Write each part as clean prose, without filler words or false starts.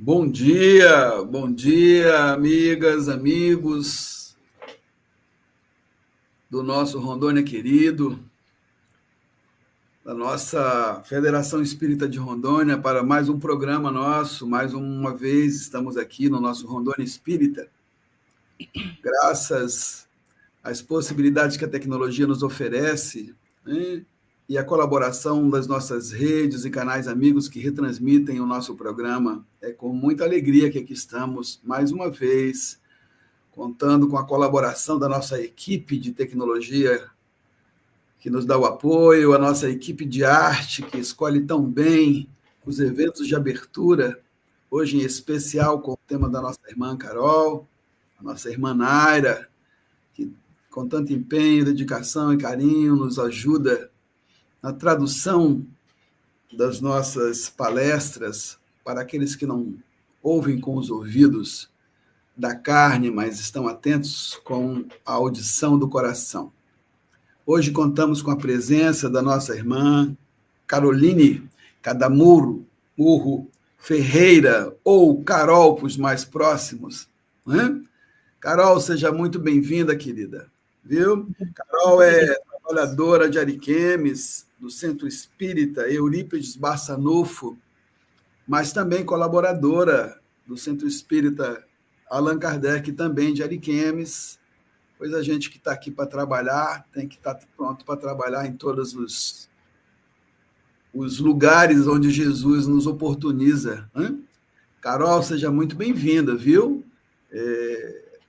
Bom dia, amigas, amigos do nosso Rondônia querido, da nossa Federação Espírita de Rondônia, para mais um programa nosso. Mais uma vez estamos aqui no nosso Rondônia Espírita, graças às possibilidades que a tecnologia nos oferece, né? E a colaboração das nossas redes e canais amigos que retransmitem o nosso programa. É com muita alegria que aqui estamos, mais uma vez, contando com a colaboração da nossa equipe de tecnologia, que nos dá o apoio, a nossa equipe de arte, que escolhe tão bem os eventos de abertura, hoje em especial com o tema da nossa irmã Carol, a nossa irmã Naira, que com tanto empenho, dedicação e carinho nos ajuda na tradução das nossas palestras para aqueles que não ouvem com os ouvidos da carne, mas estão atentos com a audição do coração. Hoje contamos com a presença da nossa irmã Caroline Cadamuro Urro Ferreira, ou Carol para os mais próximos, né? Carol, seja muito bem-vinda, querida. Viu? Carol é trabalhadora de Ariquemes, do Centro Espírita Eurípides Barçanufo, mas também colaboradora do Centro Espírita Allan Kardec, também de Ariquemes, pois a gente que está aqui para trabalhar tem que estar pronto para trabalhar em todos os lugares onde Jesus nos oportuniza, hein? Carol, seja muito bem-vinda, viu?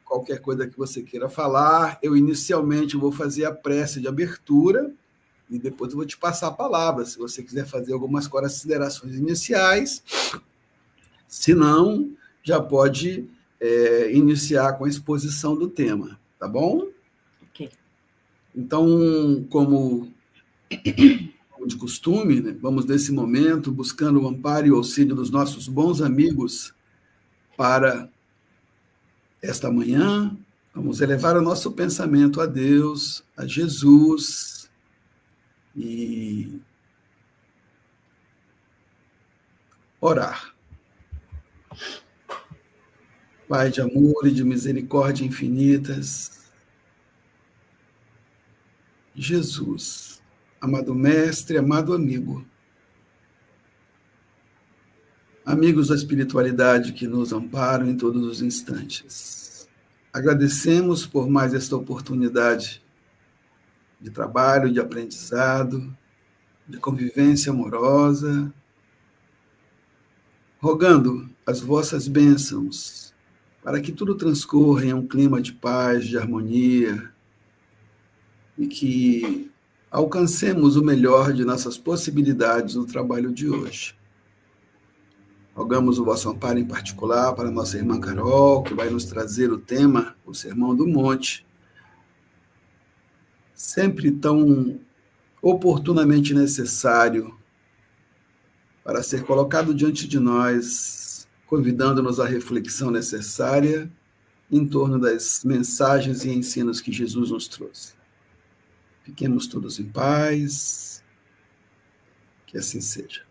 Qualquer coisa que você queira falar, eu inicialmente vou fazer a prece de abertura, e depois eu vou te passar a palavra, se você quiser fazer algumas considerações iniciais. Se não, já pode iniciar com a exposição do tema, tá bom? Ok. Então, como de costume, né, vamos nesse momento buscando o amparo e o auxílio dos nossos bons amigos para esta manhã. Vamos elevar o nosso pensamento a Deus, a Jesus, e orar. Pai de amor e de misericórdia infinitas, Jesus, amado mestre, amado amigo, amigos da espiritualidade que nos amparam em todos os instantes. Agradecemos por mais esta oportunidade de trabalho, de aprendizado, de convivência amorosa, rogando as vossas bênçãos para que tudo transcorra em um clima de paz, de harmonia, e que alcancemos o melhor de nossas possibilidades no trabalho de hoje. Rogamos o vosso amparo em particular para nossa irmã Carol, que vai nos trazer o tema, o Sermão do Monte, sempre tão oportunamente necessário para ser colocado diante de nós, convidando-nos à reflexão necessária em torno das mensagens e ensinos que Jesus nos trouxe. Fiquemos todos em paz, que assim seja.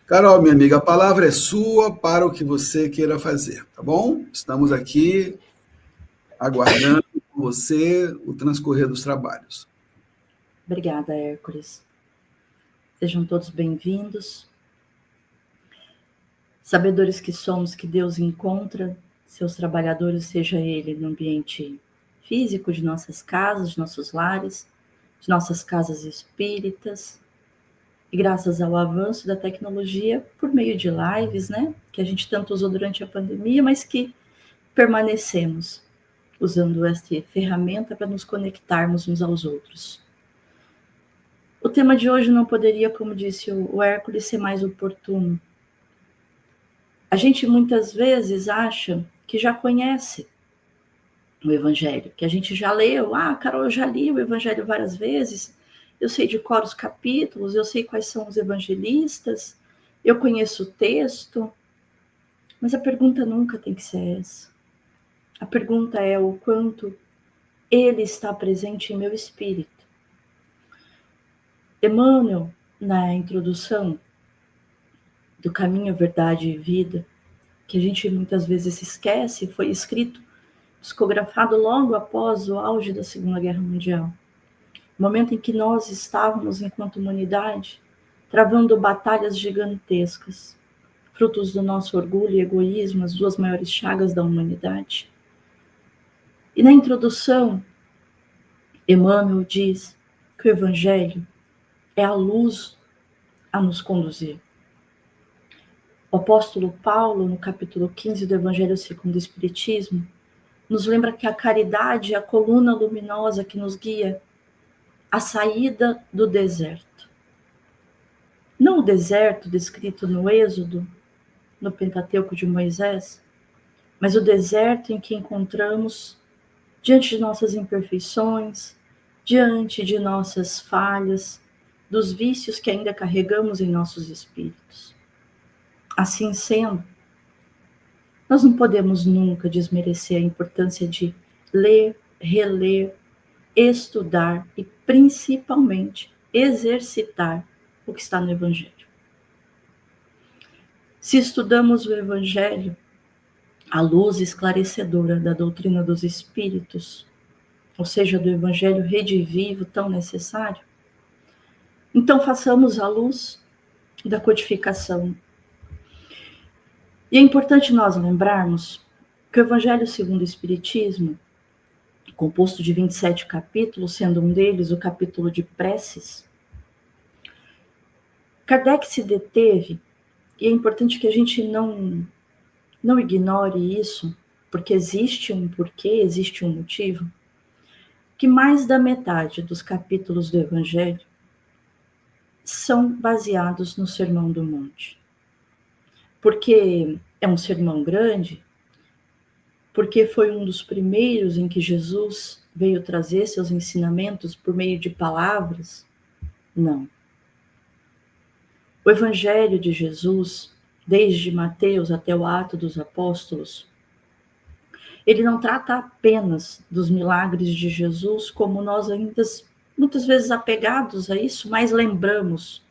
Carol, minha amiga, a palavra é sua para o que você queira fazer, tá bom? Estamos aqui aguardando com você o transcorrer dos trabalhos. Obrigada, Hércules. Sejam todos bem-vindos. Sabedores que somos, que Deus encontra seus trabalhadores, seja ele no ambiente físico de nossas casas, de nossos lares, de nossas casas espíritas. E graças ao avanço da tecnologia, por meio de lives, né, que a gente tanto usou durante a pandemia, mas que permanecemos usando esta ferramenta para nos conectarmos uns aos outros. O tema de hoje não poderia, como disse o Hércules, ser mais oportuno. A gente muitas vezes acha que já conhece o Evangelho, que a gente já leu. Carol, eu já li o Evangelho várias vezes, eu sei de cor os capítulos, eu sei quais são os evangelistas, eu conheço o texto, mas a pergunta nunca tem que ser essa. A pergunta é o quanto ele está presente em meu espírito. Emmanuel, na introdução do Caminho, Verdade e Vida, que a gente muitas vezes se esquece, foi escrito, psicografado logo após o auge da Segunda Guerra Mundial. Momento em que nós estávamos, enquanto humanidade, travando batalhas gigantescas, frutos do nosso orgulho e egoísmo, as duas maiores chagas da humanidade. E na introdução, Emmanuel diz que o Evangelho é a luz a nos conduzir. O apóstolo Paulo, no capítulo 15 do Evangelho segundo o Espiritismo, nos lembra que a caridade é a coluna luminosa que nos guia à saída do deserto. Não o deserto descrito no Êxodo, no Pentateuco de Moisés, mas o deserto em que encontramos, diante de nossas imperfeições, diante de nossas falhas, dos vícios que ainda carregamos em nossos espíritos. Assim sendo, nós não podemos nunca desmerecer a importância de ler, reler, estudar e, principalmente, exercitar o que está no Evangelho. Se estudamos o Evangelho, a luz esclarecedora da doutrina dos Espíritos, ou seja, do Evangelho redivivo tão necessário, então façamos a luz da codificação. E é importante nós lembrarmos que o Evangelho segundo o Espiritismo, composto de 27 capítulos, sendo um deles o capítulo de preces, Kardec se deteve, e é importante que a gente não ignore isso, porque existe um porquê, existe um motivo. que mais da metade dos capítulos do Evangelho são baseados no Sermão do Monte. Porque é um sermão grande, porque foi um dos primeiros em que Jesus veio trazer seus ensinamentos por meio de palavras? Não. O Evangelho de Jesus, desde Mateus até o Atos dos Apóstolos, ele não trata apenas dos milagres de Jesus, como nós ainda, muitas vezes apegados a isso, mas lembramos.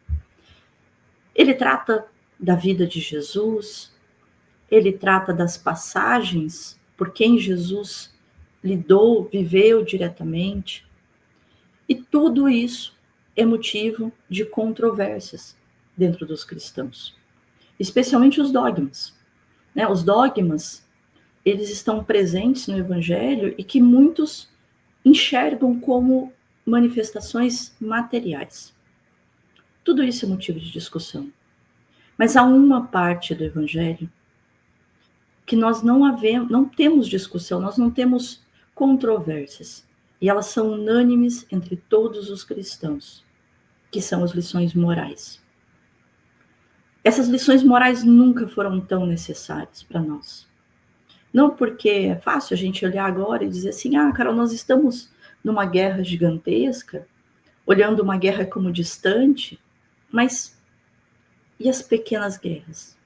Ele trata da vida de Jesus, ele trata das passagens por quem Jesus lidou, viveu diretamente. E tudo isso é motivo de controvérsias dentro dos cristãos, especialmente os dogmas. Né? Os dogmas, eles estão presentes no Evangelho e que muitos enxergam como manifestações materiais. Tudo isso é motivo de discussão. Mas há uma parte do Evangelho que nós não temos discussão, nós não temos controvérsias. E elas são unânimes entre todos os cristãos, que são as lições morais. Essas lições morais nunca foram tão necessárias para nós. Não porque é fácil a gente olhar agora e dizer assim, Carol, nós estamos numa guerra gigantesca, olhando uma guerra como distante, mas e as pequenas guerras?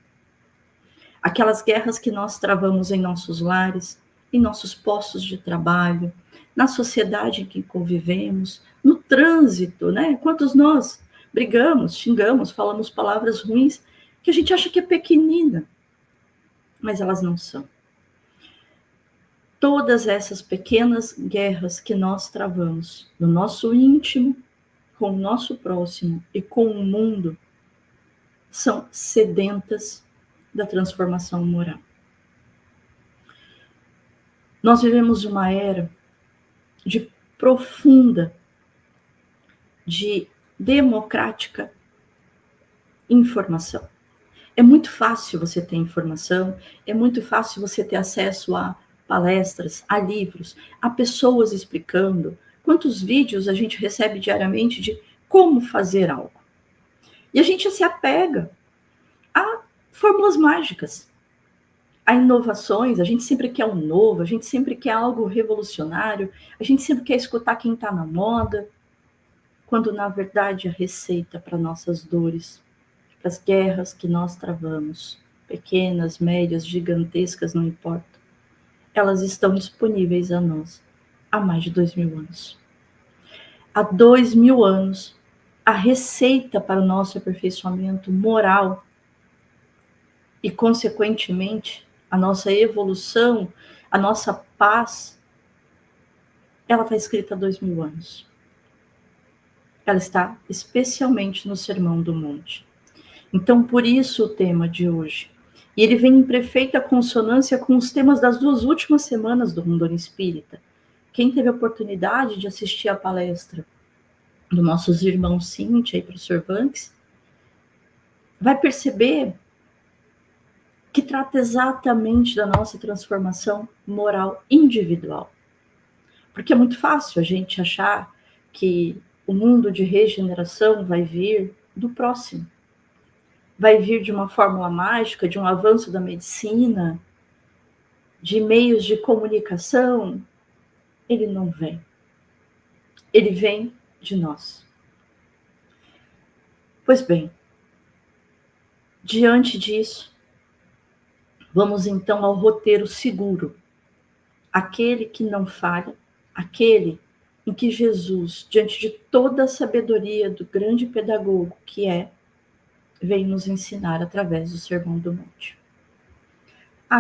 Aquelas guerras que nós travamos em nossos lares, em nossos postos de trabalho, na sociedade em que convivemos, no trânsito, né? Quantos nós brigamos, xingamos, falamos palavras ruins que a gente acha que é pequenina, mas elas não são. Todas essas pequenas guerras que nós travamos no nosso íntimo, com o nosso próximo e com o mundo, são sedentas da transformação moral. Nós vivemos uma era de profunda, de democrática informação. É muito fácil você ter informação, é muito fácil você ter acesso a palestras, a livros, a pessoas explicando. Quantos vídeos a gente recebe diariamente de como fazer algo? E a gente se apega a fórmulas mágicas, a inovações, a gente sempre quer um novo, a gente sempre quer algo revolucionário, a gente sempre quer escutar quem está na moda, quando na verdade a receita para nossas dores, para as guerras que nós travamos, pequenas, médias, gigantescas, não importa, elas estão disponíveis a nós há mais de 2000 anos. Há 2000 anos, a receita para o nosso aperfeiçoamento moral e, consequentemente, a nossa evolução, a nossa paz, ela está escrita há 2000 anos. Ela está especialmente no Sermão do Monte. Então, por isso o tema de hoje. E ele vem em perfeita consonância com os temas das 2 últimas semanas do Rondônia Espírita. Quem teve a oportunidade de assistir a palestra dos nossos irmãos Cíntia e professor Banks, vai perceber que trata exatamente da nossa transformação moral individual. Porque é muito fácil a gente achar que o mundo de regeneração vai vir do próximo. Vai vir de uma fórmula mágica, de um avanço da medicina, de meios de comunicação. Ele não vem. Ele vem de nós. Pois bem, diante disso, vamos então ao roteiro seguro, aquele que não falha, aquele em que Jesus, diante de toda a sabedoria do grande pedagogo que é, vem nos ensinar através do Sermão do Monte.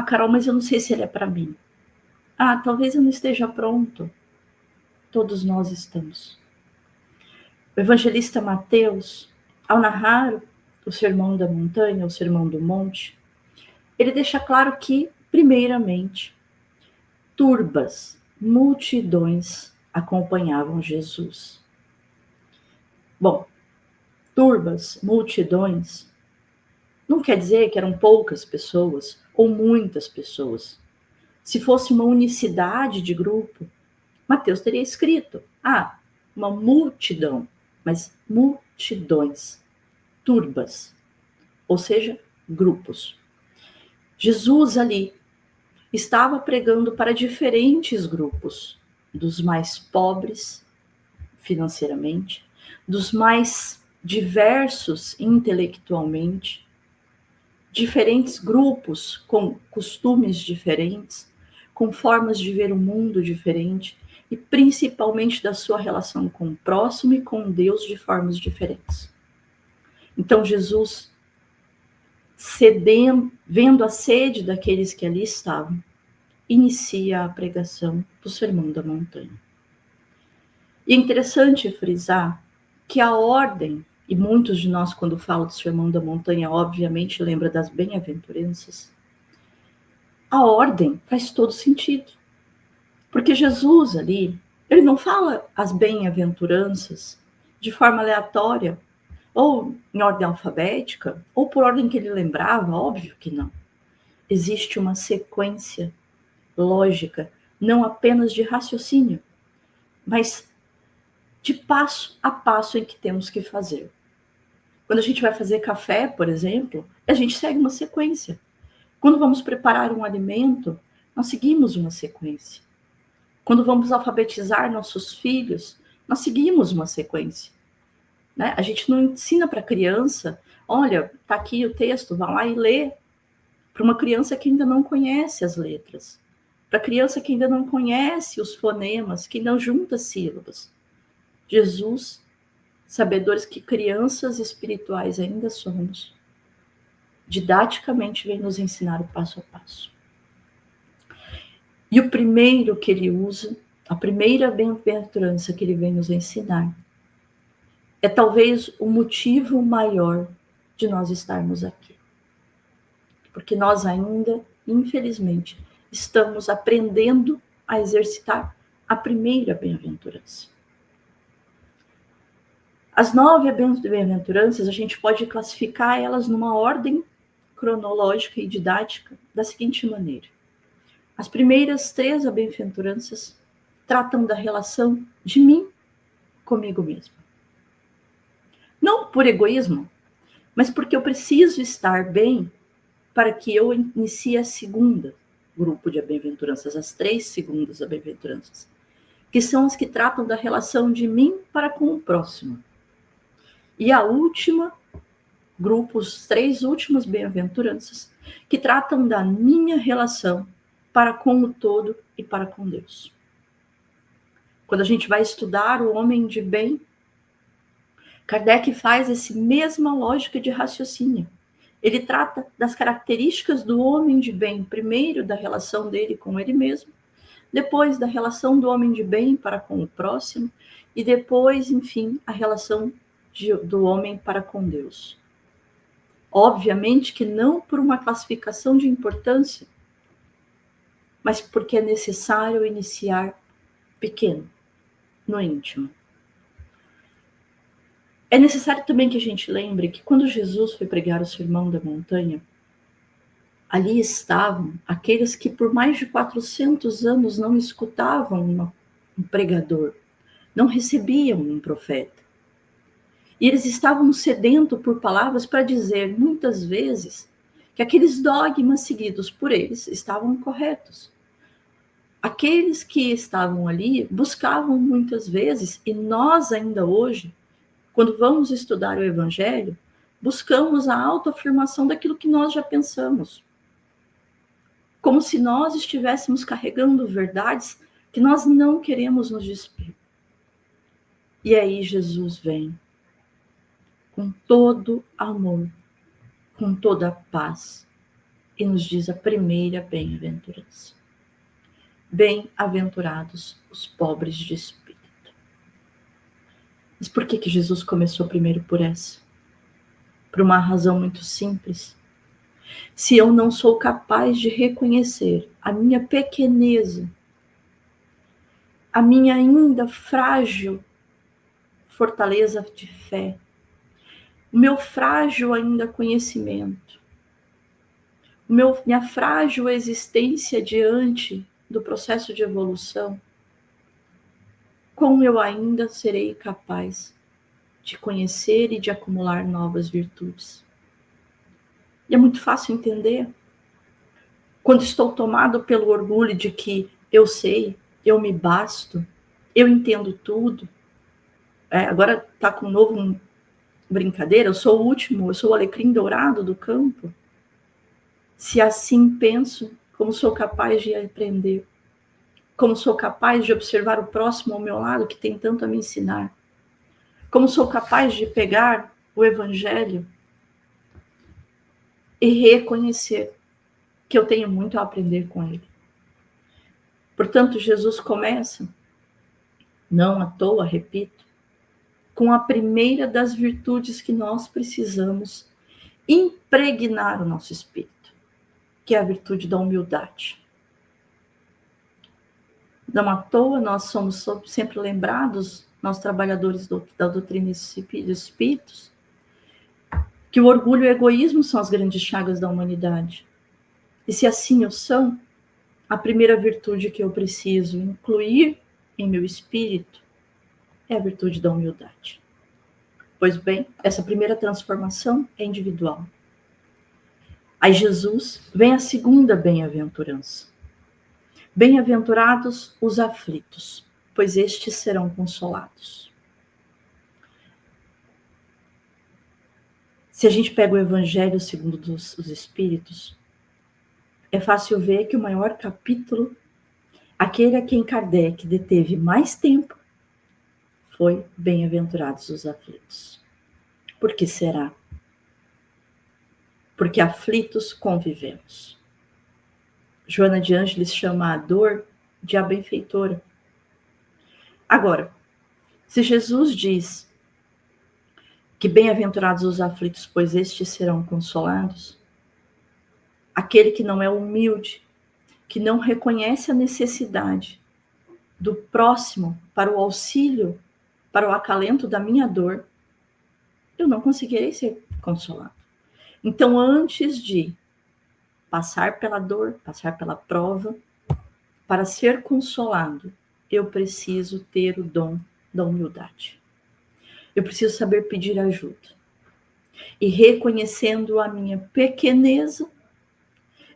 Carol, mas eu não sei se ele é para mim. Talvez eu não esteja pronto. Todos nós estamos. O evangelista Mateus, ao narrar o Sermão da Montanha, o Sermão do Monte, ele deixa claro que, primeiramente, turbas, multidões acompanhavam Jesus. Bom, turbas, multidões, não quer dizer que eram poucas pessoas ou muitas pessoas. Se fosse uma unicidade de grupo, Mateus teria escrito, uma multidão, mas multidões, turbas, ou seja, grupos. Jesus ali estava pregando para diferentes grupos, dos mais pobres financeiramente, dos mais diversos intelectualmente, diferentes grupos com costumes diferentes, com formas de ver o mundo diferente e principalmente da sua relação com o próximo e com Deus de formas diferentes. Então Jesus, vendo a sede daqueles que ali estavam, inicia a pregação do Sermão da Montanha. E é interessante frisar que a ordem, e muitos de nós, quando falam do Sermão da Montanha, obviamente lembra das bem-aventuranças, a ordem faz todo sentido. Porque Jesus ali, ele não fala as bem-aventuranças de forma aleatória, ou em ordem alfabética, ou por ordem que ele lembrava, óbvio que não. Existe uma sequência lógica, não apenas de raciocínio, mas de passo a passo em que temos que fazer. Quando a gente vai fazer café, por exemplo, a gente segue uma sequência. Quando vamos preparar um alimento, nós seguimos uma sequência. Quando vamos alfabetizar nossos filhos, nós seguimos uma sequência. Né? A gente não ensina para a criança, olha, está aqui o texto, vá lá e lê. Para uma criança que ainda não conhece as letras. Para a criança que ainda não conhece os fonemas, que não junta sílabas. Jesus, sabedores que crianças espirituais ainda somos, didaticamente vem nos ensinar o passo a passo. E o primeiro que ele usa, a primeira bem-aventurança que ele vem nos ensinar, é talvez o motivo maior de nós estarmos aqui. Porque nós ainda, infelizmente, estamos aprendendo a exercitar a primeira bem-aventurança. As 9 bem-aventuranças, a gente pode classificar elas numa ordem cronológica e didática da seguinte maneira. As primeiras 3 bem-aventuranças tratam da relação de mim comigo mesma. Não por egoísmo, mas porque eu preciso estar bem para que eu inicie a segunda grupo de bem-aventuranças, as 3 segundas bem-aventuranças, que são as que tratam da relação de mim para com o próximo. E a última grupo, os 3 últimas bem-aventuranças, que tratam da minha relação para com o todo e para com Deus. Quando a gente vai estudar o homem de bem, Kardec faz essa mesma lógica de raciocínio. Ele trata das características do homem de bem, primeiro da relação dele com ele mesmo, depois da relação do homem de bem para com o próximo, e depois, enfim, a relação do homem para com Deus. Obviamente que não por uma classificação de importância, mas porque é necessário iniciar pequeno, no íntimo. É necessário também que a gente lembre que quando Jesus foi pregar o Sermão da Montanha, ali estavam aqueles que por mais de 400 anos não escutavam um pregador, não recebiam um profeta. E eles estavam sedentos por palavras para dizer, muitas vezes, que aqueles dogmas seguidos por eles estavam corretos. Aqueles que estavam ali buscavam muitas vezes, e nós ainda hoje, quando vamos estudar o Evangelho, buscamos a autoafirmação daquilo que nós já pensamos. Como se nós estivéssemos carregando verdades que nós não queremos nos despir. E aí Jesus vem com todo amor, com toda a paz, e nos diz a primeira bem-aventurança. Bem-aventurados os pobres de espírito. Mas por que Jesus começou primeiro por essa? Por uma razão muito simples. Se eu não sou capaz de reconhecer a minha pequeneza, a minha ainda frágil fortaleza de fé, o meu frágil ainda conhecimento, minha frágil existência diante do processo de evolução, como eu ainda serei capaz de conhecer e de acumular novas virtudes. E é muito fácil entender. Quando estou tomado pelo orgulho de que eu sei, eu me basto, eu entendo tudo. Agora está com um novo brincadeira, eu sou o último, eu sou o alecrim dourado do campo. Se assim penso, como sou capaz de aprender? Como sou capaz de observar o próximo ao meu lado que tem tanto a me ensinar? Como sou capaz de pegar o Evangelho e reconhecer que eu tenho muito a aprender com ele? Portanto, Jesus começa, não à toa, repito, com a primeira das virtudes que nós precisamos impregnar o nosso espírito, que é a virtude da humildade. Não à toa, nós somos sempre lembrados, nós trabalhadores da doutrina dos espíritos, que o orgulho e o egoísmo são as grandes chagas da humanidade. E se assim o são, a primeira virtude que eu preciso incluir em meu espírito é a virtude da humildade. Pois bem, essa primeira transformação é individual. Aí Jesus vem a segunda bem-aventurança. Bem-aventurados os aflitos, pois estes serão consolados. Se a gente pega o Evangelho segundo os Espíritos, é fácil ver que o maior capítulo, aquele a quem Kardec deteve mais tempo, foi Bem-aventurados os aflitos. Por que será? Porque aflitos convivemos. Joana de Ângeles chama a dor de a benfeitora. Agora, se Jesus diz que bem-aventurados os aflitos, pois estes serão consolados, aquele que não é humilde, que não reconhece a necessidade do próximo para o auxílio, para o acalento da minha dor, eu não conseguirei ser consolado. Então, antes de passar pela dor, passar pela prova, para ser consolado, eu preciso ter o dom da humildade. Eu preciso saber pedir ajuda. E reconhecendo a minha pequeneza,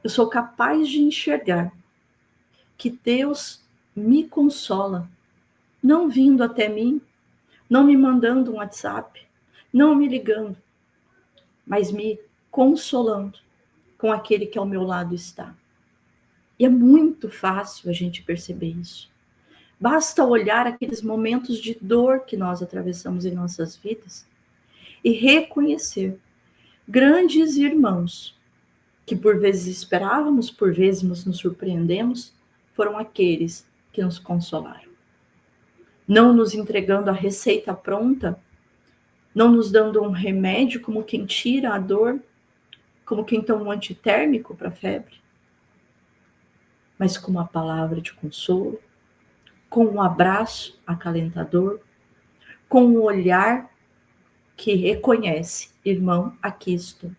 eu sou capaz de enxergar que Deus me consola, não vindo até mim, não me mandando um WhatsApp, não me ligando, mas me consolando com aquele que ao meu lado está. E é muito fácil a gente perceber isso. Basta olhar aqueles momentos de dor que nós atravessamos em nossas vidas e reconhecer grandes irmãos que por vezes esperávamos, por vezes nos surpreendemos, foram aqueles que nos consolaram. Não nos entregando a receita pronta, não nos dando um remédio como quem tira a dor, como quem toma um antitérmico para a febre, mas com uma palavra de consolo, com um abraço acalentador, com um olhar que reconhece, irmão, aqui estou.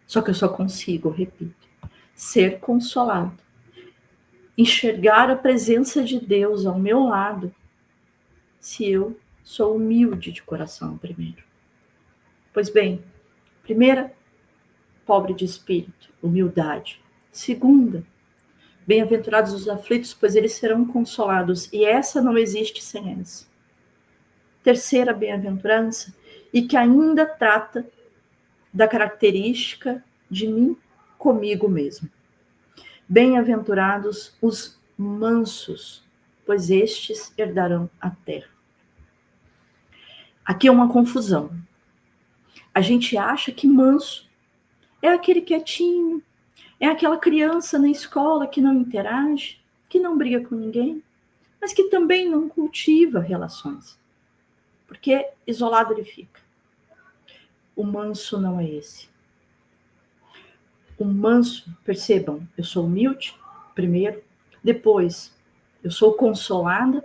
Só que eu só consigo, repito, ser consolado, enxergar a presença de Deus ao meu lado, se eu sou humilde de coração primeiro. Pois bem, primeira, pobre de espírito, humildade. Segunda, bem-aventurados os aflitos, pois eles serão consolados. E essa não existe sem essa. Terceira bem-aventurança, e que ainda trata da característica de mim comigo mesmo. Bem-aventurados os mansos, pois estes herdarão a terra. Aqui é uma confusão. A gente acha que manso é aquele quietinho, é aquela criança na escola que não interage, que não briga com ninguém, mas que também não cultiva relações, porque isolado ele fica. O manso não é esse. O manso, percebam, eu sou humilde, primeiro, depois eu sou consolada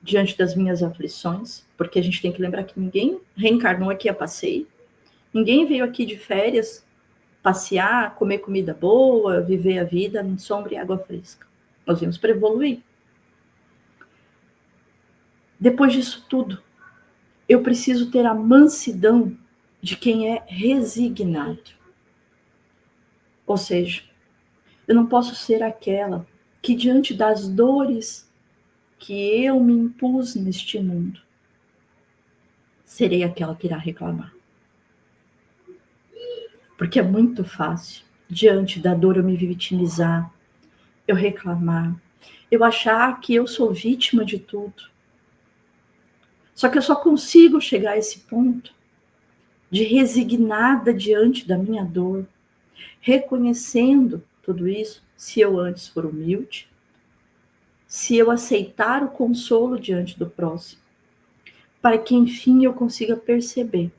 diante das minhas aflições, porque a gente tem que lembrar que ninguém reencarnou aqui a passeio, ninguém veio aqui de férias passear, comer comida boa, viver a vida em sombra e água fresca. Nós viemos para evoluir. Depois disso tudo, eu preciso ter a mansidão de quem é resignado. Ou seja, eu não posso ser aquela que, diante das dores que eu me impus neste mundo, serei aquela que irá reclamar. Porque é muito fácil, diante da dor, eu me vitimizar, eu reclamar, eu achar que eu sou vítima de tudo. Só que eu só consigo chegar a esse ponto de resignada diante da minha dor, reconhecendo tudo isso, se eu antes for humilde, se eu aceitar o consolo diante do próximo, para que enfim eu consiga perceber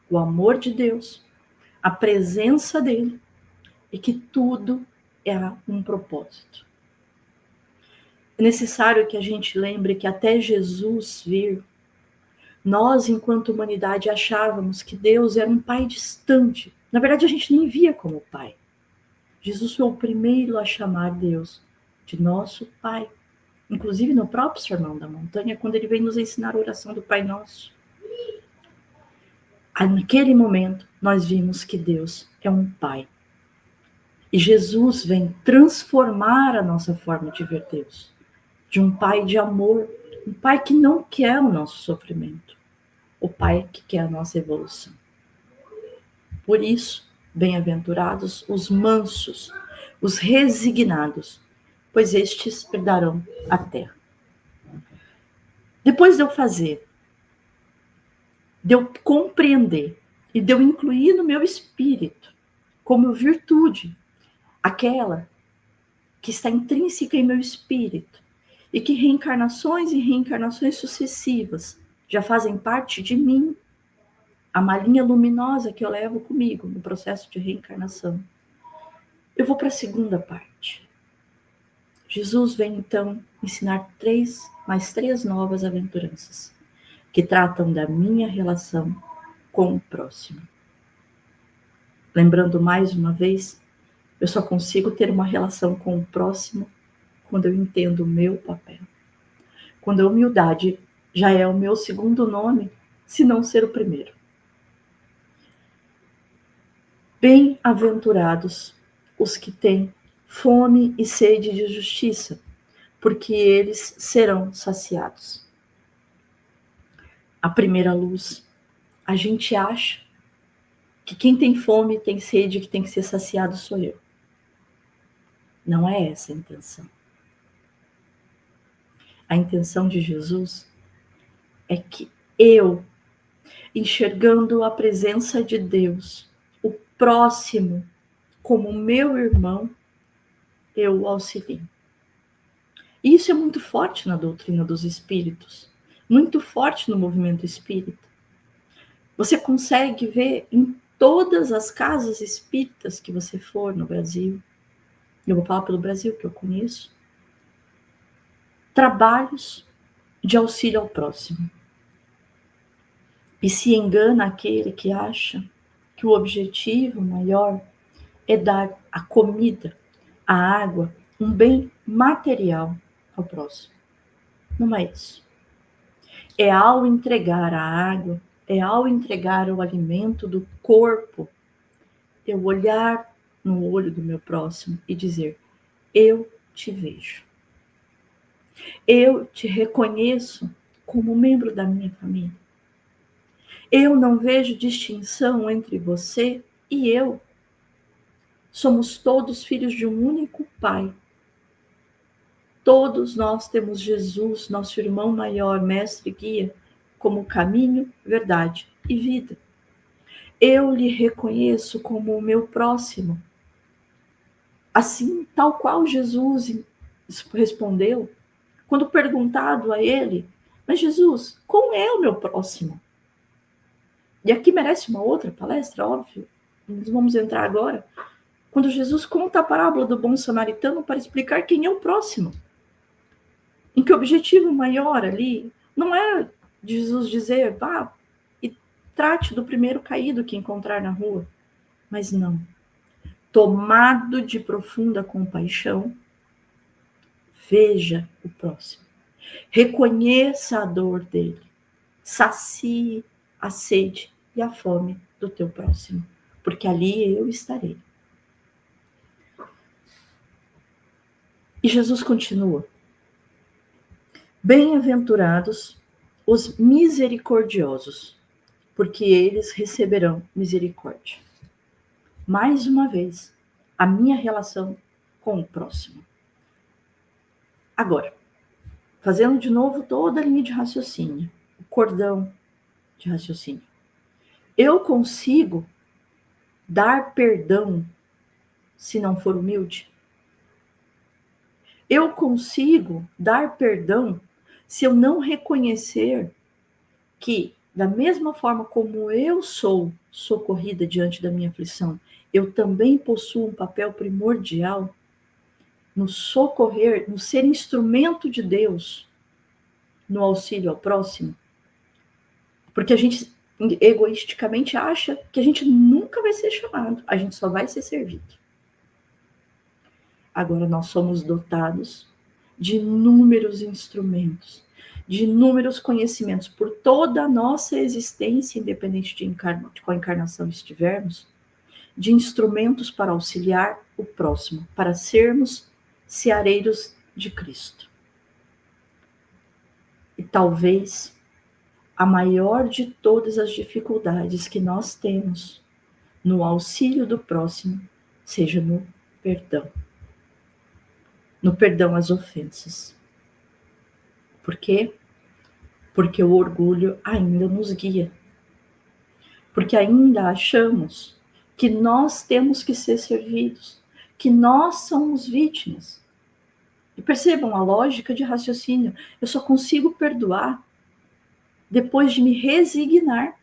o amor de Deus, a presença dele e que tudo é um propósito. É necessário que a gente lembre que até Jesus vir, nós, enquanto humanidade, achávamos que Deus era um pai distante. Na verdade, a gente nem via como pai. Jesus foi o primeiro a chamar Deus de nosso Pai. Inclusive no próprio Sermão da Montanha, quando ele vem nos ensinar a oração do Pai Nosso. Naquele momento, nós vimos que Deus é um Pai. E Jesus vem transformar a nossa forma de ver Deus. De um Pai de amor, um Pai que não quer o nosso sofrimento. O Pai que quer a nossa evolução. Por isso, bem-aventurados os mansos, os resignados, pois estes herdarão a terra. Depois de eu fazer, de eu compreender e de eu incluir no meu espírito como virtude aquela que está intrínseca em meu espírito e que reencarnações e reencarnações sucessivas já fazem parte de mim, a malinha luminosa que eu levo comigo no processo de reencarnação. Eu vou para a segunda parte. Jesus vem então ensinar mais três novas aventuranças que tratam da minha relação com o próximo. Lembrando mais uma vez, eu só consigo ter uma relação com o próximo quando eu entendo o meu papel. Quando a humildade já é o meu segundo nome, se não ser o primeiro. Bem-aventurados os que têm fome e sede de justiça, porque eles serão saciados. A primeira luz, a gente acha que quem tem fome, tem sede, que tem que ser saciado sou eu. Não é essa a intenção. A intenção de Jesus é que eu, enxergando a presença de Deus, o próximo como meu irmão, eu o auxilio. E isso é muito forte na doutrina dos espíritos, muito forte no movimento espírita. Você consegue ver em todas as casas espíritas que você for no Brasil, eu vou falar pelo Brasil, que eu conheço, trabalhos de auxílio ao próximo. E se engana aquele que acha que o objetivo maior é dar a comida, a água, um bem material ao próximo. Não é isso. É ao entregar a água, é ao entregar o alimento do corpo, eu olhar no olho do meu próximo e dizer: eu te vejo. Eu te reconheço como membro da minha família. Eu não vejo distinção entre você e eu. Somos todos filhos de um único Pai. Todos nós temos Jesus, nosso irmão maior, mestre e guia, como caminho, verdade e vida. Eu lhe reconheço como o meu próximo. Assim, tal qual Jesus respondeu, quando perguntado a ele: mas Jesus, como é o meu próximo? E aqui merece uma outra palestra, óbvio. Nós vamos entrar agora. Quando Jesus conta a parábola do bom samaritano para explicar quem é o próximo. Em que o objetivo maior ali não era de Jesus dizer: vá e trate do primeiro caído que encontrar na rua. Mas não. Tomado de profunda compaixão, veja o próximo. Reconheça a dor dele. Sacie a sede e a fome do teu próximo, porque ali eu estarei. E Jesus continua: bem-aventurados os misericordiosos, porque eles receberão misericórdia. Mais uma vez, a minha relação com o próximo. Agora, fazendo de novo toda a linha de raciocínio, o cordão de raciocínio. Eu consigo dar perdão se não for humilde? Eu consigo dar perdão se eu não reconhecer que, da mesma forma como eu sou socorrida diante da minha aflição, eu também possuo um papel primordial no socorrer, no ser instrumento de Deus no auxílio ao próximo? Porque a gente egoisticamente acha que a gente nunca vai ser chamado, a gente só vai ser servido. Agora nós somos dotados de inúmeros instrumentos, de inúmeros conhecimentos por toda a nossa existência, independente de qual encarnação estivermos, de instrumentos para auxiliar o próximo, para sermos seareiros de Cristo. E talvez a maior de todas as dificuldades que nós temos no auxílio do próximo seja no perdão. No perdão às ofensas. Por quê? Porque o orgulho ainda nos guia. Porque ainda achamos que nós temos que ser servidos, que nós somos vítimas. E percebam a lógica de raciocínio. Eu só consigo perdoar depois de me resignar,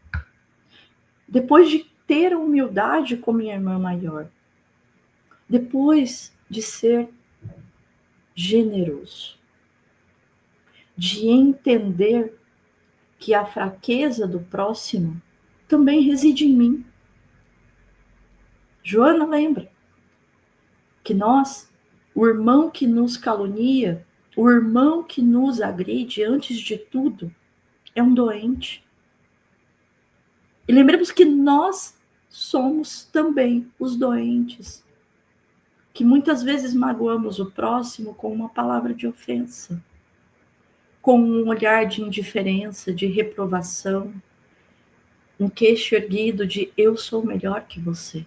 depois de ter a humildade com minha irmã maior, depois de ser generoso, de entender que a fraqueza do próximo também reside em mim. Joana lembra que nós, o irmão que nos calunia, o irmão que nos agride, antes de tudo, é um doente. E lembremos que nós somos também os doentes, que muitas vezes magoamos o próximo com uma palavra de ofensa, com um olhar de indiferença, de reprovação, um queixo erguido de eu sou melhor que você.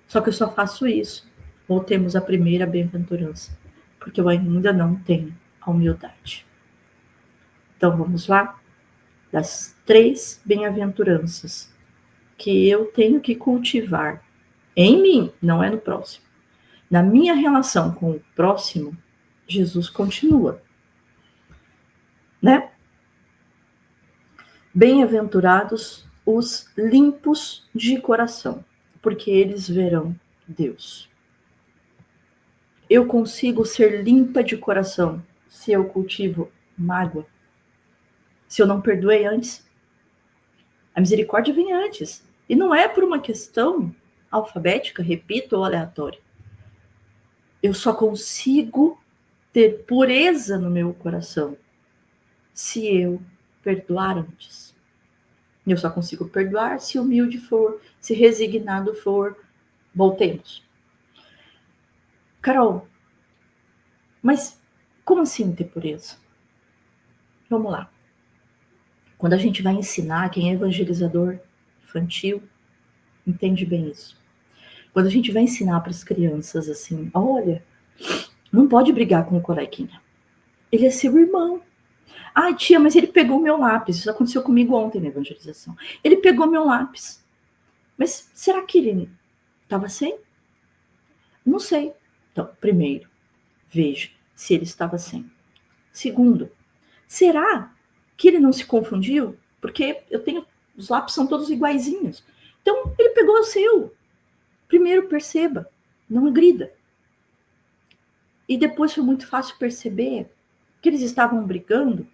Só que eu só faço isso, voltemos à primeira bem-aventurança, porque eu ainda não tenho a humildade. Então vamos lá? Das 3 bem-aventuranças que eu tenho que cultivar em mim, não é no próximo. Na minha relação com o próximo, Jesus continua, né? Bem-aventurados os limpos de coração, porque eles verão Deus. Eu consigo ser limpa de coração se eu cultivo mágoa, se eu não perdoei antes. A misericórdia vem antes. E não é por uma questão alfabética, repito, ou aleatória. Eu só consigo ter pureza no meu coração se eu perdoar antes. Eu só consigo perdoar se humilde for, se resignado for. Voltemos. Carol, mas como assim ter pureza? Vamos lá. Quando a gente vai ensinar, quem é evangelizador infantil entende bem isso. Quando a gente vai ensinar para as crianças assim, olha, não pode brigar com o coleguinha. Ele é seu irmão. Ah, tia, mas ele pegou meu lápis. Isso aconteceu comigo ontem na evangelização. Ele pegou meu lápis. Mas será que ele estava sem? Não sei. Então, primeiro, veja se ele estava sem. Segundo, será que ele não se confundiu? Porque os lápis são todos iguaizinhos. Então, ele pegou o seu. Primeiro, perceba, não agrida. E depois foi muito fácil perceber que eles estavam brigando,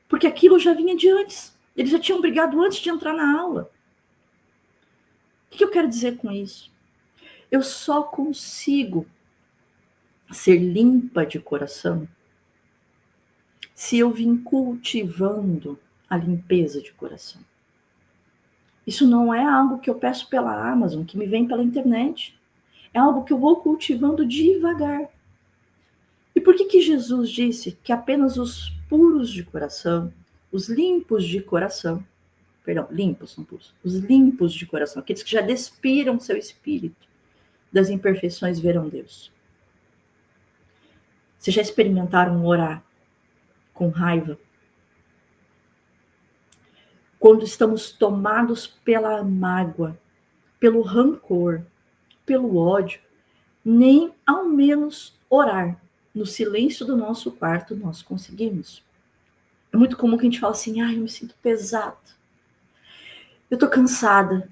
porque aquilo já vinha de antes. Eles já tinham brigado antes de entrar na aula. O que eu quero dizer com isso? Eu só consigo ser limpa de coração se eu vim cultivando a limpeza de coração. Isso não é algo que eu peço pela Amazon, que me vem pela internet. É algo que eu vou cultivando devagar. E por que Jesus disse que apenas os puros de coração, os limpos de coração, perdão, limpos, não puros, os limpos de coração, aqueles que já despiram seu espírito das imperfeições verão Deus? Vocês já experimentaram orar com raiva? Quando estamos tomados pela mágoa, pelo rancor, pelo ódio, nem ao menos orar no silêncio do nosso quarto nós conseguimos. É muito comum que a gente fale assim, eu me sinto pesado, eu tô cansada.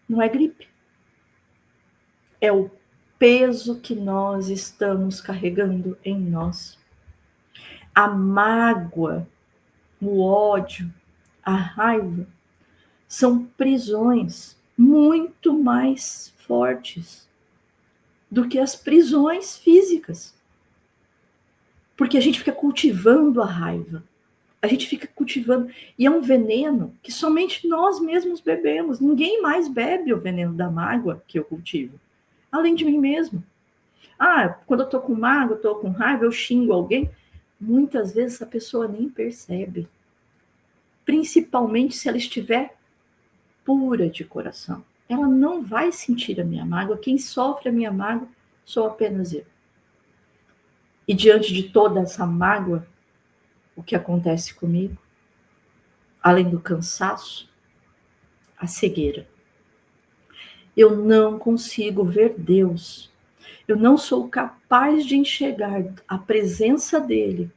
Não é gripe. É o peso que nós estamos carregando em nós. A mágoa, o ódio, a raiva são prisões muito mais fortes do que as prisões físicas. Porque a gente fica cultivando a raiva. A gente fica cultivando. E é um veneno que somente nós mesmos bebemos. Ninguém mais bebe o veneno da mágoa que eu cultivo. Além de mim mesmo. Quando eu tô com mágoa, eu tô com raiva, eu xingo alguém. Muitas vezes a pessoa nem percebe. Principalmente se ela estiver pura de coração. Ela não vai sentir a minha mágoa. Quem sofre a minha mágoa sou apenas eu. E diante de toda essa mágoa, o que acontece comigo? Além do cansaço, a cegueira. Eu não consigo ver Deus. Eu não sou capaz de enxergar a presença dele,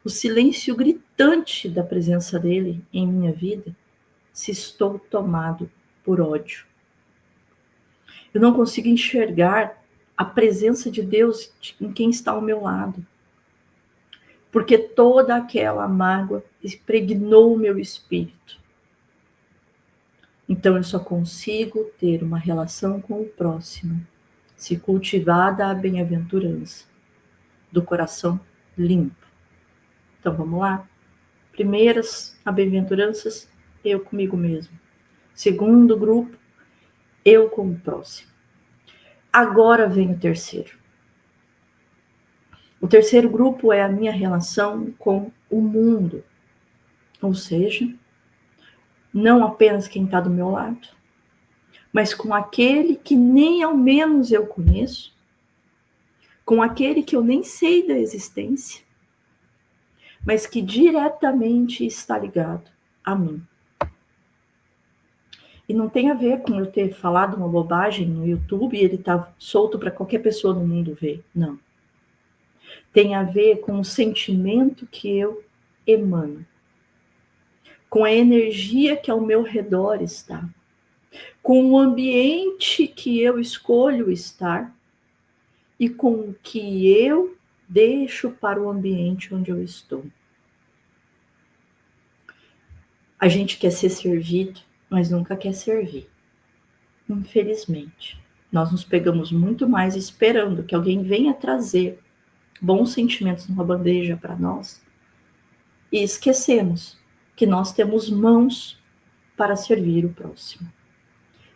o silêncio gritante da presença dele em minha vida, se estou tomado por ódio. Eu não consigo enxergar a presença de Deus em quem está ao meu lado. Porque toda aquela mágoa impregnou o meu espírito. Então eu só consigo ter uma relação com o próximo, se cultivada a bem-aventurança, do coração limpo. Então vamos lá? Primeiras bem-aventuranças, eu comigo mesmo. Segundo grupo, eu com o próximo. Agora vem o terceiro. O terceiro grupo é a minha relação com o mundo. Ou seja, não apenas quem está do meu lado, mas com aquele que nem ao menos eu conheço, com aquele que eu nem sei da existência, mas que diretamente está ligado a mim. E não tem a ver com eu ter falado uma bobagem no YouTube e ele tá solto para qualquer pessoa no mundo ver. Não. Tem a ver com o sentimento que eu emano, com a energia que ao meu redor está, com o ambiente que eu escolho estar e com o que eu deixo para o ambiente onde eu estou. A gente quer ser servido, mas nunca quer servir. Infelizmente, nós nos pegamos muito mais esperando que alguém venha trazer bons sentimentos numa bandeja para nós e esquecemos que nós temos mãos para servir o próximo,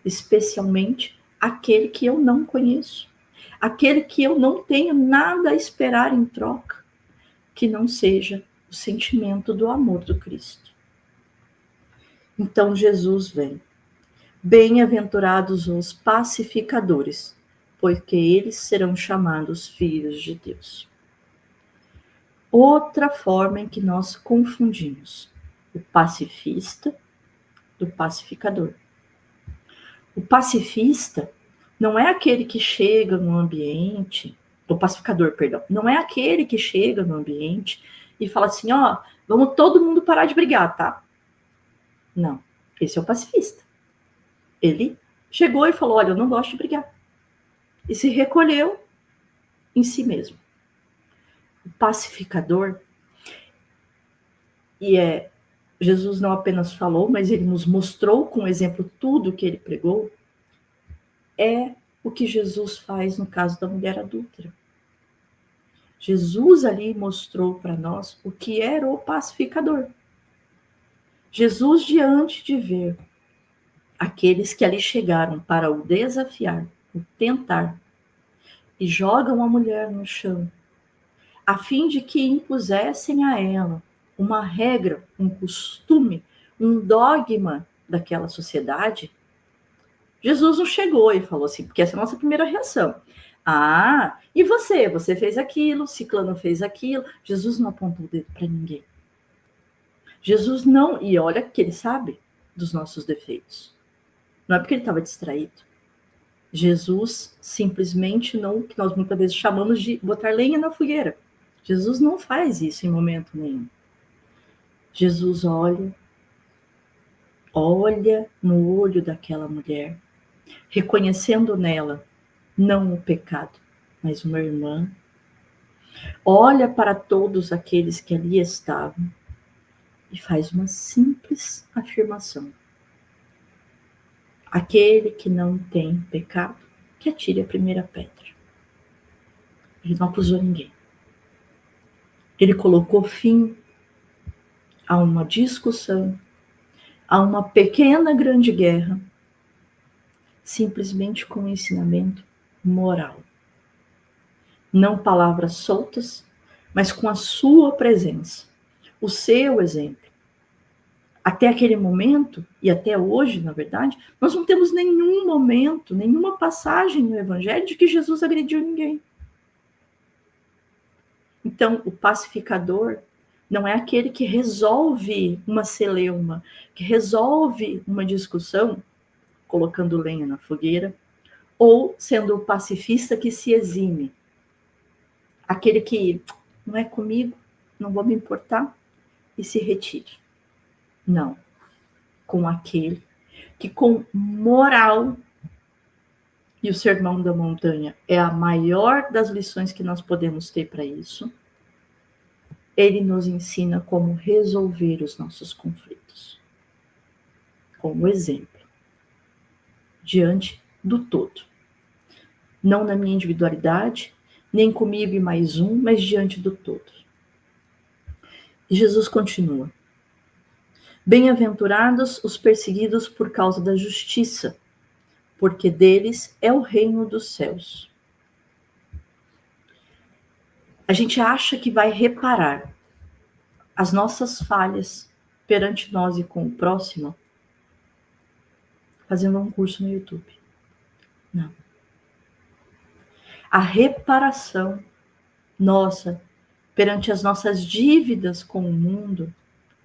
especialmente aquele que eu não conheço, aquele que eu não tenho nada a esperar em troca, que não seja o sentimento do amor do Cristo. Então Jesus vem. Bem-aventurados os pacificadores, porque eles serão chamados filhos de Deus. Outra forma em que nós confundimos o pacifista do pacificador. O pacifista não é aquele que chega no ambiente, o pacificador, perdão, não é aquele que chega no ambiente e fala assim, vamos todo mundo parar de brigar, tá? Não, esse é o pacifista. Ele chegou e falou, olha, eu não gosto de brigar. E se recolheu em si mesmo. O pacificador, Jesus não apenas falou, mas ele nos mostrou com exemplo tudo que ele pregou, é o que Jesus faz no caso da mulher adúltera. Jesus ali mostrou para nós o que era o pacificador. Jesus, diante de ver aqueles que ali chegaram para o desafiar, o tentar, e jogam a mulher no chão, a fim de que impusessem a ela uma regra, um costume, um dogma daquela sociedade, Jesus não chegou e falou assim, porque essa é a nossa primeira reação. Ah, e você? Você fez aquilo, Ciclano fez aquilo. Jesus não apontou o dedo para ninguém. Jesus não, e olha que ele sabe dos nossos defeitos. Não é porque ele estava distraído. Jesus simplesmente não, que nós muitas vezes chamamos de botar lenha na fogueira. Jesus não faz isso em momento nenhum. Jesus olha no olho daquela mulher, reconhecendo nela não o pecado, mas uma irmã. Olha para todos aqueles que ali estavam e faz uma simples afirmação. Aquele que não tem pecado, que atire a primeira pedra. Ele não acusou ninguém. Ele colocou fim a uma discussão, a uma pequena grande guerra, simplesmente com um ensinamento moral. Não palavras soltas, mas com a sua presença, o seu exemplo. Até aquele momento, e até hoje, na verdade, nós não temos nenhum momento, nenhuma passagem no Evangelho de que Jesus agrediu ninguém. Então, o pacificador não é aquele que resolve uma celeuma, que resolve uma discussão, colocando lenha na fogueira, ou sendo o pacifista que se exime. Aquele que não é comigo, não vou me importar, e se retire. Não. Com aquele que com moral, e o Sermão da Montanha é a maior das lições que nós podemos ter para isso, ele nos ensina como resolver os nossos conflitos. Como exemplo. Diante do todo. Não na minha individualidade, nem comigo e mais um, mas diante do todo. E Jesus continua. Bem-aventurados os perseguidos por causa da justiça, porque deles é o reino dos céus. A gente acha que vai reparar as nossas falhas perante nós e com o próximo fazendo um curso no YouTube. Não. A reparação nossa perante as nossas dívidas com o mundo,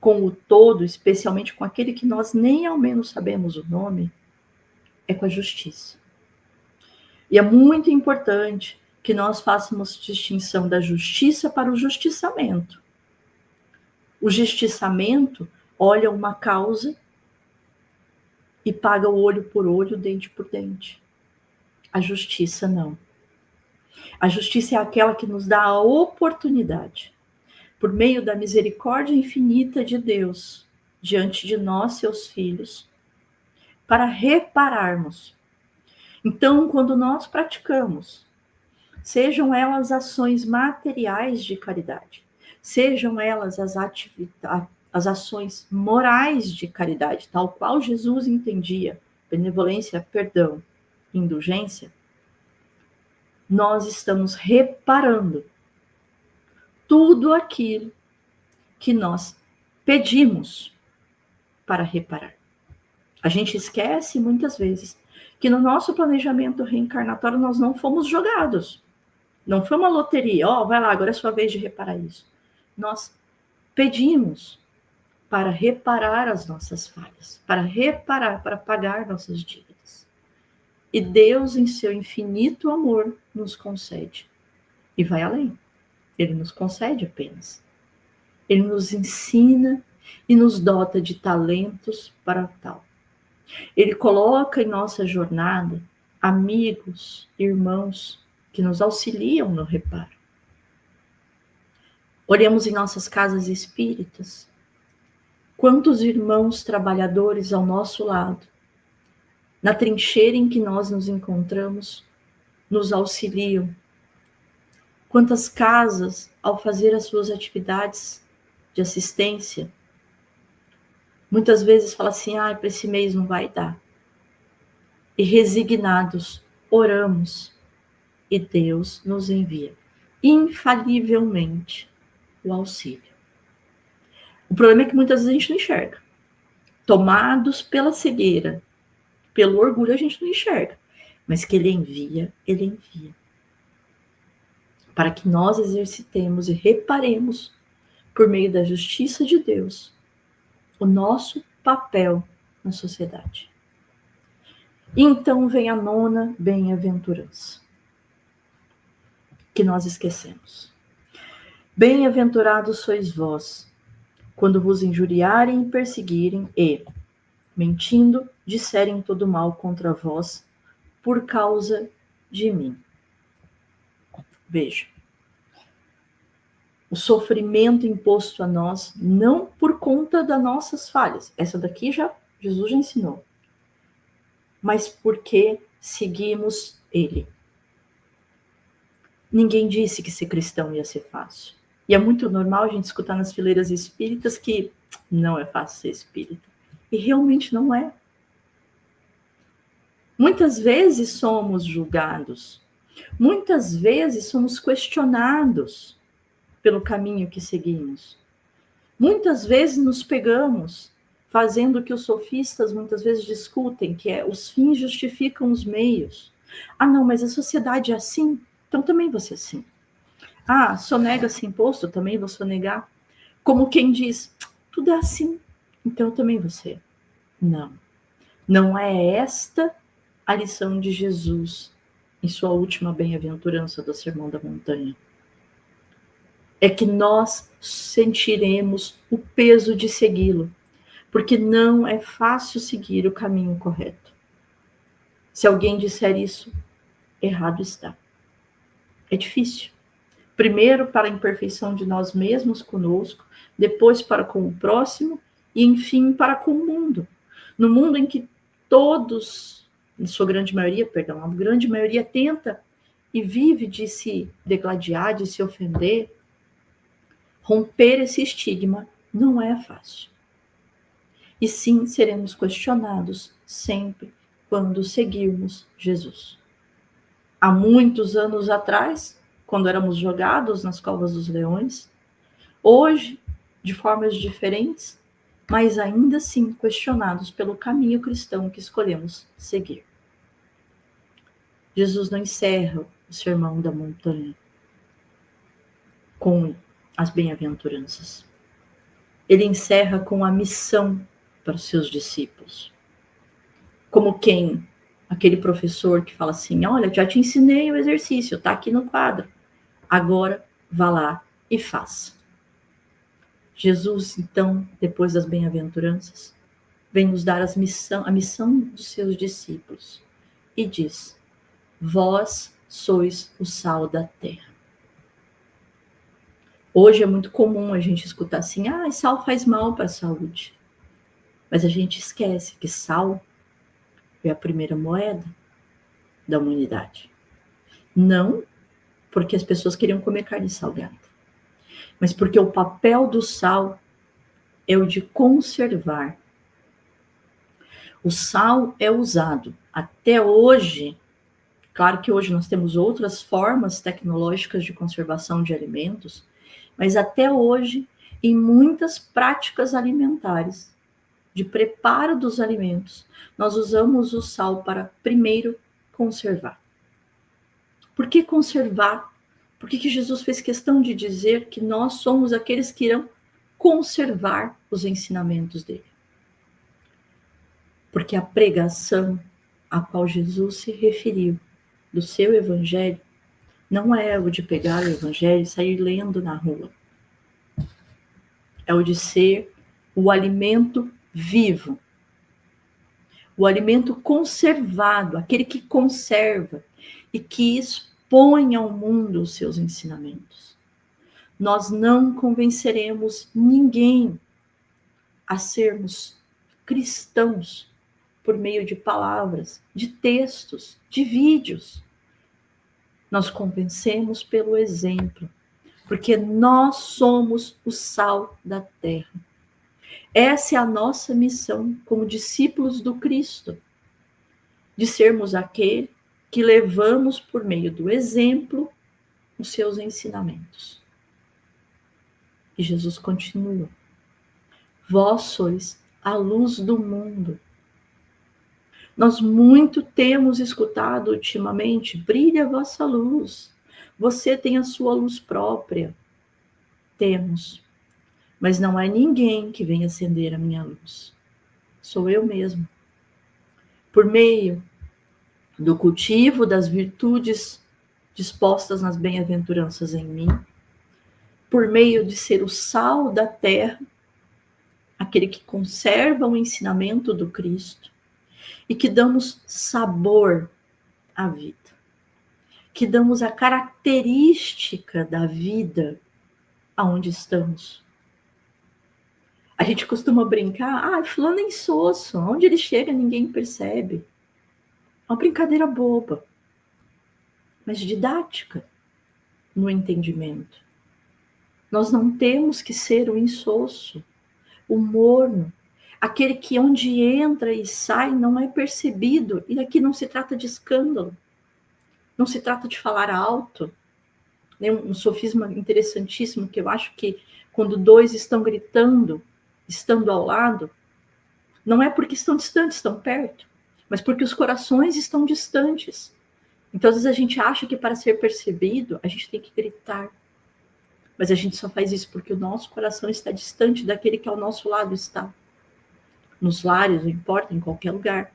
com o todo, especialmente com aquele que nós nem ao menos sabemos o nome, é com a justiça. E é muito importante que nós façamos distinção da justiça para o justiçamento. O justiçamento olha uma causa e paga o olho por olho, dente por dente. A justiça não. A justiça é aquela que nos dá a oportunidade, por meio da misericórdia infinita de Deus, diante de nós, seus filhos, para repararmos. Então, quando nós praticamos, sejam elas ações materiais de caridade, sejam elas as ações morais de caridade, tal qual Jesus entendia, benevolência, perdão, indulgência, nós estamos reparando tudo aquilo que nós pedimos para reparar. A gente esquece muitas vezes que no nosso planejamento reencarnatório nós não fomos jogados. Não foi uma loteria, vai lá, agora é sua vez de reparar isso. Nós pedimos para reparar as nossas falhas, para reparar, para pagar nossas dívidas. E Deus, em seu infinito amor, nos concede. E vai além. Ele nos concede apenas. Ele nos ensina e nos dota de talentos para tal. Ele coloca em nossa jornada amigos, irmãos, que nos auxiliam no reparo. Olhamos em nossas casas espíritas. Quantos irmãos trabalhadores ao nosso lado, na trincheira em que nós nos encontramos, nos auxiliam Quantas casas, ao fazer as suas atividades de assistência, muitas vezes fala assim, para esse mês não vai dar. E resignados, oramos e Deus nos envia infalivelmente o auxílio. O problema é que muitas vezes a gente não enxerga. Tomados pela cegueira, pelo orgulho, a gente não enxerga. Mas que Ele envia, Ele envia. Para que nós exercitemos e reparemos, por meio da justiça de Deus, o nosso papel na sociedade. Então vem a 9ª bem-aventurança, que nós esquecemos. Bem-aventurados sois vós, quando vos injuriarem e perseguirem e, mentindo, disserem todo mal contra vós, por causa de mim. Veja, o sofrimento imposto a nós, não por conta das nossas falhas, essa daqui Jesus já ensinou, mas porque seguimos Ele. Ninguém disse que ser cristão ia ser fácil. E é muito normal a gente escutar nas fileiras espíritas que não é fácil ser espírita. E realmente não é. Muitas vezes somos julgados. Muitas vezes somos questionados pelo caminho que seguimos. Muitas vezes nos pegamos fazendo o que os sofistas muitas vezes discutem, que é os fins justificam os meios. Não, mas a sociedade é assim, então também vou ser assim. Sonega-se imposto, também vou sonegar. Como quem diz, tudo é assim, então eu também vou ser. Não, não é esta a lição de Jesus em sua última bem-aventurança do Sermão da Montanha. É que nós sentiremos o peso de segui-lo, porque não é fácil seguir o caminho correto. Se alguém disser isso, errado está. É difícil. Primeiro para a imperfeição de nós mesmos conosco, depois para com o próximo e, enfim, para com o mundo. No mundo em que todos, em sua grande maioria, a grande maioria tenta e vive de se degladiar, de se ofender, romper esse estigma não é fácil. E sim, seremos questionados sempre quando seguirmos Jesus. Há muitos anos atrás, quando éramos jogados nas covas dos leões, hoje, de formas diferentes, mas ainda assim questionados pelo caminho cristão que escolhemos seguir. Jesus não encerra o Sermão da Montanha com as bem-aventuranças. Ele encerra com a missão para os seus discípulos. Como quem? Aquele professor que fala assim, olha, já te ensinei o exercício, está aqui no quadro. Agora, vá lá e faça. Jesus, então, depois das bem-aventuranças, vem nos dar a missão dos seus discípulos e diz, vós sois o sal da terra. Hoje é muito comum a gente escutar assim, sal faz mal para a saúde. Mas a gente esquece que sal é a primeira moeda da humanidade. Não porque as pessoas queriam comer carne salgada, mas porque o papel do sal é o de conservar. O sal é usado até hoje. Claro que hoje nós temos outras formas tecnológicas de conservação de alimentos, mas até hoje, em muitas práticas alimentares, de preparo dos alimentos, nós usamos o sal para, primeiro, conservar. Por que conservar? Por que Jesus fez questão de dizer que nós somos aqueles que irão conservar os ensinamentos dele? Porque a pregação a qual Jesus se referiu do seu evangelho não é o de pegar o evangelho e sair lendo na rua. É o de ser o alimento vivo, o alimento conservado, aquele que conserva e que expõe ao mundo os seus ensinamentos. Nós não convenceremos ninguém a sermos cristãos por meio de palavras, de textos, de vídeos. Nós convencemos pelo exemplo, porque nós somos o sal da terra. Essa é a nossa missão como discípulos do Cristo, de sermos aquele que levamos por meio do exemplo os seus ensinamentos. E Jesus continua: vós sois a luz do mundo. Nós muito temos escutado ultimamente: brilha a vossa luz, você tem a sua luz própria. Temos, mas não há ninguém que venha acender a minha luz. Sou eu mesmo. Por meio do cultivo das virtudes dispostas nas bem-aventuranças em mim, por meio de ser o sal da terra, aquele que conserva o ensinamento do Cristo, e que damos sabor à vida, que damos a característica da vida aonde estamos. A gente costuma brincar: fulano é insosso, onde ele chega ninguém percebe. Uma brincadeira boba, mas didática no entendimento. Nós não temos que ser o insosso, o morno, aquele que onde entra e sai não é percebido. E aqui não se trata de escândalo, não se trata de falar alto. Um sofisma interessantíssimo que eu acho que quando dois estão gritando, estando ao lado, não é porque estão distantes, estão perto, mas porque os corações estão distantes. Então, às vezes a gente acha que para ser percebido, a gente tem que gritar. Mas a gente só faz isso porque o nosso coração está distante daquele que ao nosso lado está. Nos lares, não importa, em qualquer lugar.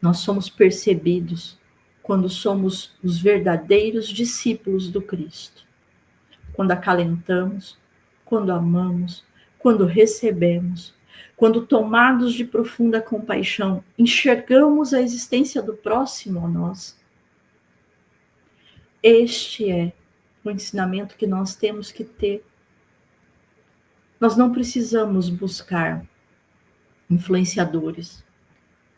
Nós somos percebidos quando somos os verdadeiros discípulos do Cristo. Quando acalentamos, quando amamos, quando recebemos, quando tomados de profunda compaixão, enxergamos a existência do próximo a nós. Este é o ensinamento que nós temos que ter. Nós não precisamos buscar influenciadores.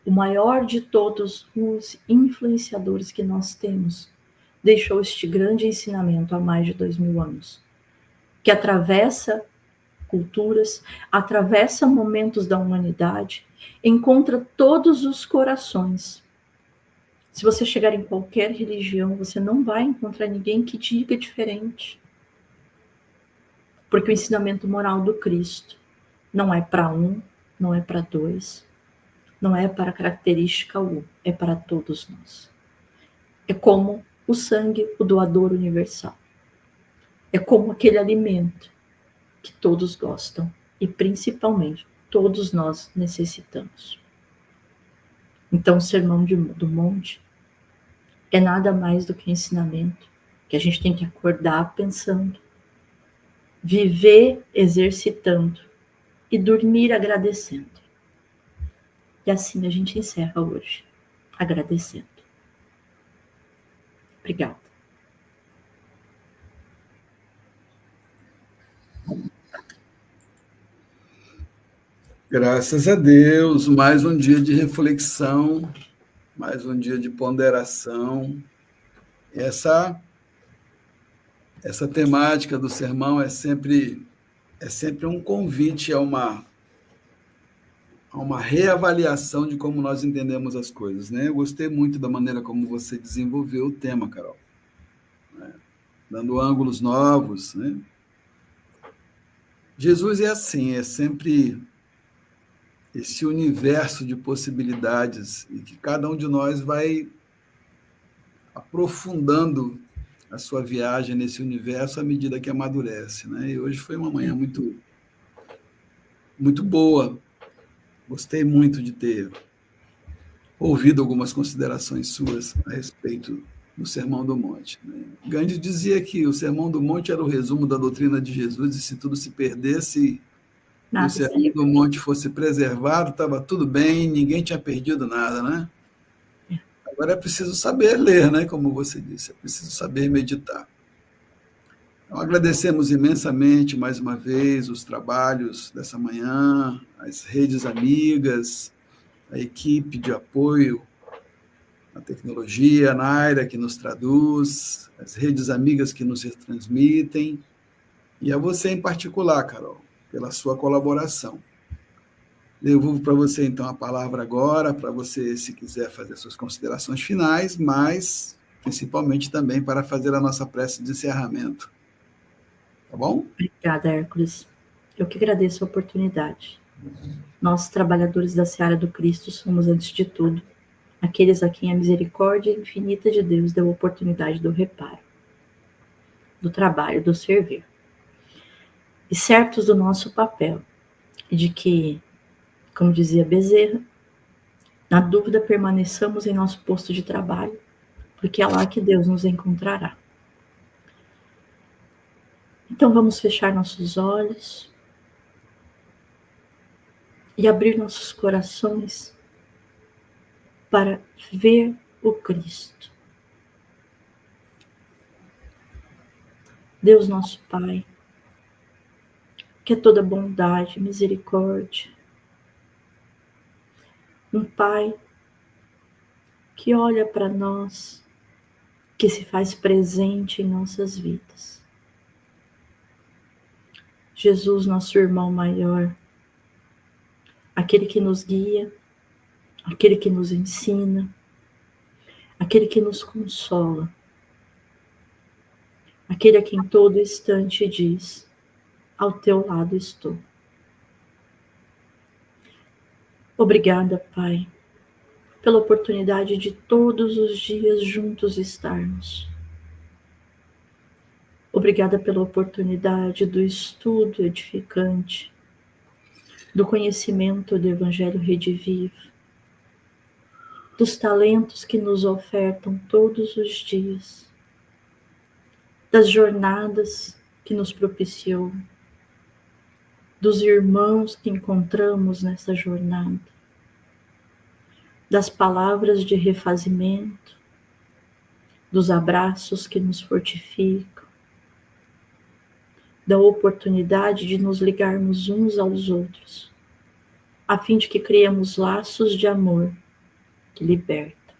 O maior de todos os influenciadores que nós temos deixou este grande ensinamento há mais de 2000 anos, que atravessa culturas, atravessa momentos da humanidade, encontra todos os corações. Se você chegar em qualquer religião, você não vai encontrar ninguém que diga diferente. Porque o ensinamento moral do Cristo não é para um, não é para dois, não é para característica um, é para todos nós. É como o sangue, o doador universal. É como aquele alimento que todos gostam e principalmente todos nós necessitamos. Então, o Sermão do Monte é nada mais do que um ensinamento que a gente tem que acordar pensando, viver exercitando e dormir agradecendo. E assim a gente encerra hoje, agradecendo. Obrigada. Graças a Deus, mais um dia de reflexão, mais um dia de ponderação. Essa temática do sermão é sempre um convite a uma reavaliação de como nós entendemos as coisas, né? Eu gostei muito da maneira como você desenvolveu o tema, Carol, né? Dando ângulos novos, né? Jesus é assim, é sempre esse universo de possibilidades e que cada um de nós vai aprofundando a sua viagem nesse universo à medida que amadurece, né? E hoje foi uma manhã muito, muito boa. Gostei muito de ter ouvido algumas considerações suas a respeito do Sermão do Monte, né? Gandhi dizia que o Sermão do Monte era o resumo da doutrina de Jesus e se tudo se perdesse e o Sermão do Monte fosse preservado, estava tudo bem, ninguém tinha perdido nada, né? Agora é preciso saber ler, né? Como você disse, é preciso saber meditar. Então, agradecemos imensamente, mais uma vez, os trabalhos dessa manhã, as redes amigas, a equipe de apoio a tecnologia, a Naira, que nos traduz, as redes amigas que nos retransmitem, e a você em particular, Carol, pela sua colaboração. Devolvo para você, então, a palavra agora, para você, se quiser, fazer suas considerações finais, mas, principalmente, também para fazer a nossa prece de encerramento. Tá bom? Obrigada, Hércules. Eu que agradeço a oportunidade. Nós, trabalhadores da Seara do Cristo, somos, antes de tudo, aqueles a quem a misericórdia infinita de Deus deu a oportunidade do reparo, do trabalho, do servir. E certos do nosso papel, e de que, como dizia Bezerra, na dúvida permaneçamos em nosso posto de trabalho, porque é lá que Deus nos encontrará. Então vamos fechar nossos olhos e abrir nossos corações para ver o Cristo. Deus nosso Pai, que é toda bondade, misericórdia. Um Pai que olha para nós, que se faz presente em nossas vidas. Jesus, nosso irmão maior, aquele que nos guia, aquele que nos ensina, aquele que nos consola, aquele a quem todo instante diz: ao teu lado estou. Obrigada, Pai, pela oportunidade de todos os dias juntos estarmos. Obrigada pela oportunidade do estudo edificante, do conhecimento do Evangelho Redivivo, dos talentos que nos ofertam todos os dias, das jornadas que nos propiciou, dos irmãos que encontramos nessa jornada, das palavras de refazimento, dos abraços que nos fortificam, da oportunidade de nos ligarmos uns aos outros, a fim de que criemos laços de amor que libertam.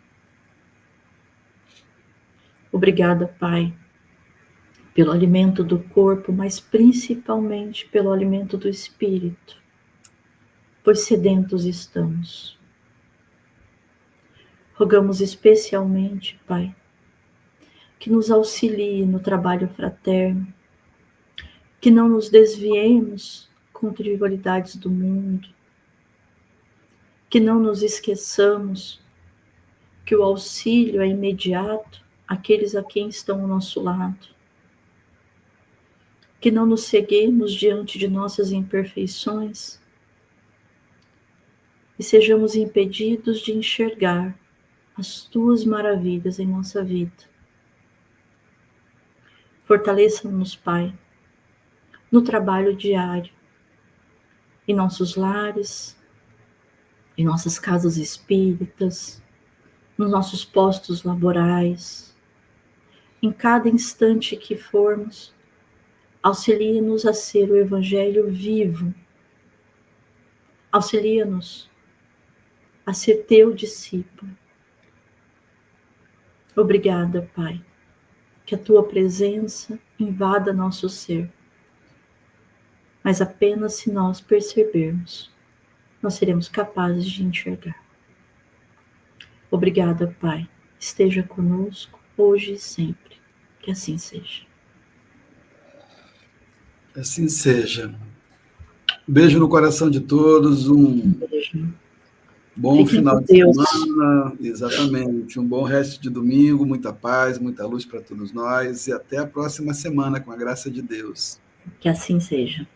Obrigada, Pai, pelo alimento do corpo, mas principalmente pelo alimento do espírito, pois sedentos estamos. Rogamos especialmente, Pai, que nos auxilie no trabalho fraterno, que não nos desviemos com trivialidades do mundo, que não nos esqueçamos que o auxílio é imediato àqueles a quem estão ao nosso lado, que não nos ceguemos diante de nossas imperfeições e sejamos impedidos de enxergar as tuas maravilhas em nossa vida. Fortaleça-nos, Pai, no trabalho diário, em nossos lares, em nossas casas espíritas, nos nossos postos laborais, em cada instante que formos, auxilia-nos a ser o Evangelho vivo, auxilia-nos a ser teu discípulo. Obrigada, Pai, que a tua presença invada nosso ser, mas apenas se nós percebermos, nós seremos capazes de enxergar. Obrigada, Pai, esteja conosco hoje e sempre, que assim seja. Assim seja. Beijo no coração de todos, um beijo. Bom Fiquem final com de Deus. semana, exatamente, um bom resto de domingo, muita paz, muita luz para todos nós, e até a próxima semana, com a graça de Deus. Que assim seja.